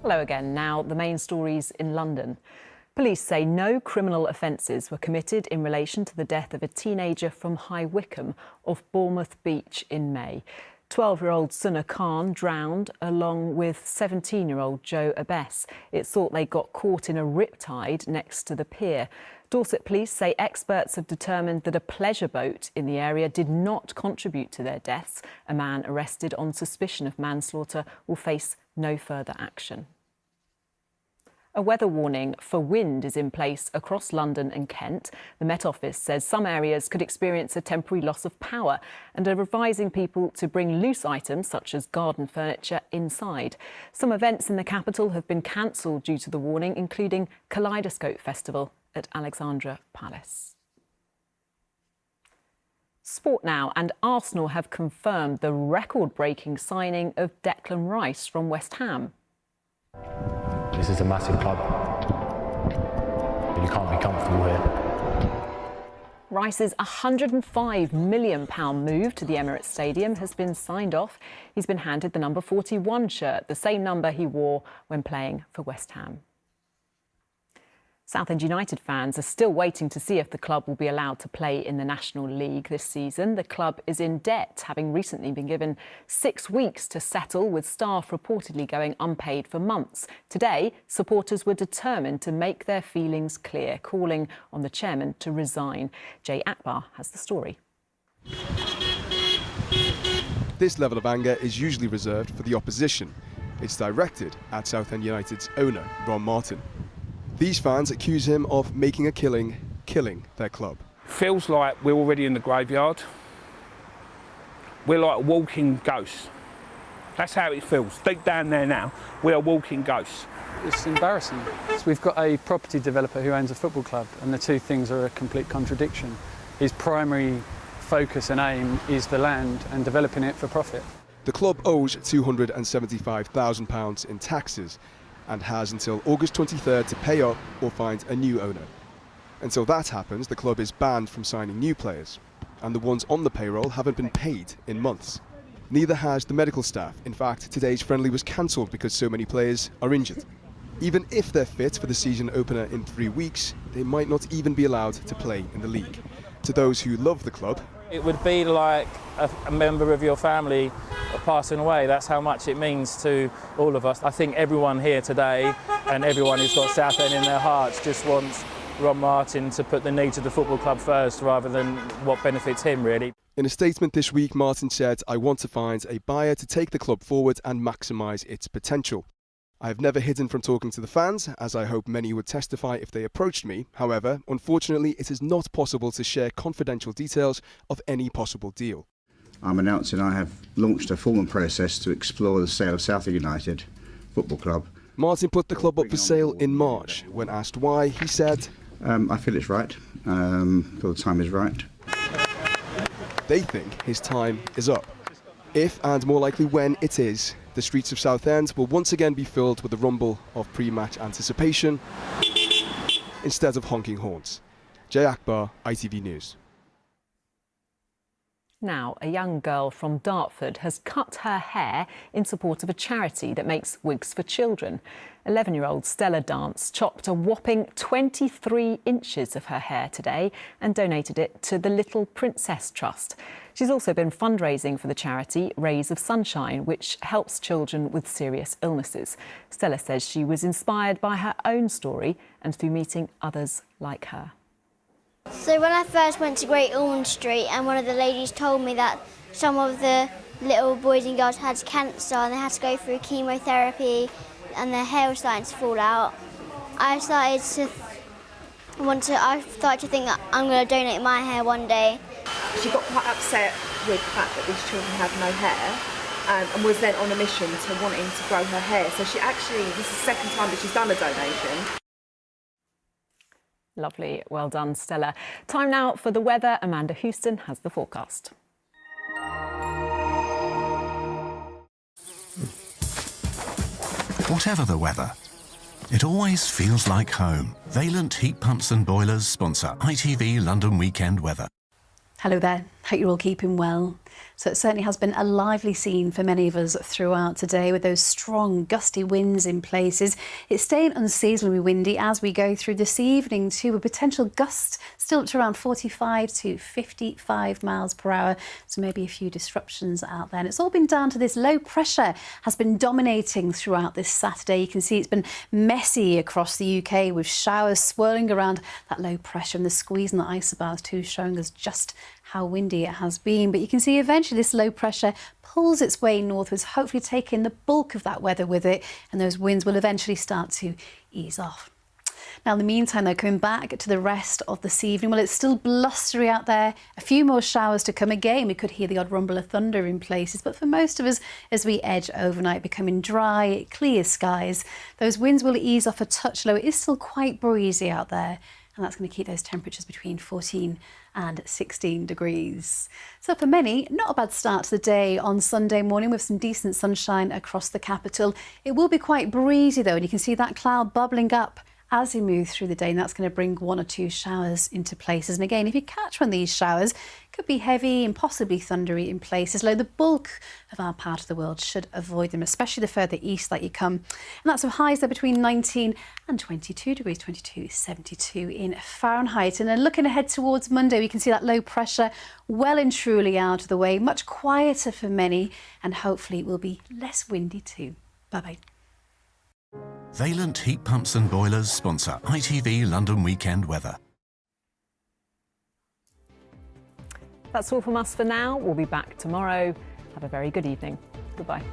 Hello again. Now, the main stories in London. Police say no criminal offences were committed in relation to the death of a teenager from High Wycombe off Bournemouth Beach in May. 12-year-old Sunna Khan drowned along with 17-year-old Joe Abess. It's thought they got caught in a riptide next to the pier. Dorset police say experts have determined that a pleasure boat in the area did not contribute to their deaths. A man arrested on suspicion of manslaughter will face no further action. A weather warning for wind is in place across London and Kent. The Met Office says some areas could experience a temporary loss of power and are advising people to bring loose items such as garden furniture inside. Some events in the capital have been cancelled due to the warning, including Kaleidoscope Festival at Alexandra Palace. Sport now, and Arsenal have confirmed the record-breaking signing of Declan Rice from West Ham. This is a massive club. You can't be comfortable here. Rice's £105 million move to the Emirates Stadium has been signed off. He's been handed the number 41 shirt, the same number he wore when playing for West Ham. Southend United fans are still waiting to see if the club will be allowed to play in the National League this season. The club is in debt, having recently been given 6 weeks to settle, with staff reportedly going unpaid for months. Today, supporters were determined to make their feelings clear, calling on the chairman to resign. Jay Akbar has the story. This level of anger is usually reserved for the opposition. It's directed at Southend United's owner, Ron Martin. These fans accuse him of making a killing their club. Feels like we're already in the graveyard. We're like walking ghosts. That's how it feels. Deep down there now, we are walking ghosts. It's embarrassing. We've got a property developer who owns a football club, and the two things are a complete contradiction. His primary focus and aim is the land and developing it for profit. The club owes £275,000 in taxes and has until August 23rd to pay up or find a new owner. Until that happens, the club is banned from signing new players, and the ones on the payroll haven't been paid in months. Neither has the medical staff. In fact, today's friendly was cancelled because so many players are injured. Even if they're fit for the season opener in 3 weeks, they might not even be allowed to play in the league. To those who love the club, it would be like a member of your family passing away. That's how much it means to all of us. I think everyone here today and everyone who's got Southend in their hearts just wants Ron Martin to put the needs of the football club first rather than what benefits him, really. In a statement this week, Martin said, "I want to find a buyer to take the club forward and maximise its potential. I have never hidden from talking to the fans, as I hope many would testify if they approached me. However, unfortunately, it is not possible to share confidential details of any possible deal." I'm announcing I have launched a formal process to explore the sale of Southend United Football Club. Martin put the club up for sale in March. When asked why, he said, I feel it's right, feel the time is right. They think his time is up. If, and more likely when, it is, the streets of Southend will once again be filled with the rumble of pre-match anticipation instead of honking horns. Jay Akbar, ITV News. Now, a young girl from Dartford has cut her hair in support of a charity that makes wigs for children. 11-year-old Stella Dance chopped a whopping 23 inches of her hair today and donated it to the Little Princess Trust. She's also been fundraising for the charity Rays of Sunshine, which helps children with serious illnesses. Stella says she was inspired by her own story and through meeting others like her. So when I first went to Great Ormond Street and one of the ladies told me that some of the little boys and girls had cancer and they had to go through chemotherapy and their hair was starting to fall out, I started to think that I'm going to donate my hair one day. She got quite upset with the fact that these children had no hair and was then on a mission to wanting to grow her hair. So this is the second time that she's done a donation. Lovely. Well done, Stella. Time now for the weather. Amanda Houston has the forecast. Whatever the weather, it always feels like home. Vaillant Heat Pumps and Boilers sponsor ITV London Weekend Weather. Hello there. Hope you're all keeping well. So it certainly has been a lively scene for many of us throughout today, with those strong gusty winds in places. It's staying unseasonably windy as we go through this evening too, with potential gusts still up to around 45 to 55 miles per hour. So maybe a few disruptions out there. And it's all been down to this low pressure has been dominating throughout this Saturday. You can see it's been messy across the UK, with showers swirling around that low pressure and the squeeze in the isobars too, showing us just how windy it has been. But you can see eventually this low pressure pulls its way northwards, hopefully taking the bulk of that weather with it, and those winds will eventually start to ease off. Now, in the meantime, though, coming back to the rest of this evening, well, it's still blustery out there. A few more showers to come again. We could hear the odd rumble of thunder in places, but for most of us, as we edge overnight, becoming dry, clear skies, those winds will ease off a touch low. It is still quite breezy out there, and that's going to keep those temperatures between 14 and 16 degrees. So for many, not a bad start to the day on Sunday morning, with some decent sunshine across the capital. It will be quite breezy though, and you can see that cloud bubbling up as we move through the day, and that's going to bring one or two showers into places. And again, if you catch one of these showers, it could be heavy and possibly thundery in places, though the bulk of our part of the world should avoid them, especially the further east that you come. And that's with highs there between 19 and 22 degrees, 22, 72 in Fahrenheit. And then looking ahead towards Monday, we can see that low pressure well and truly out of the way, much quieter for many, and hopefully it will be less windy too. Bye-bye. Valent Heat Pumps and Boilers sponsor ITV London Weekend Weather. That's all from us for now. We'll be back tomorrow. Have a very good evening. Goodbye.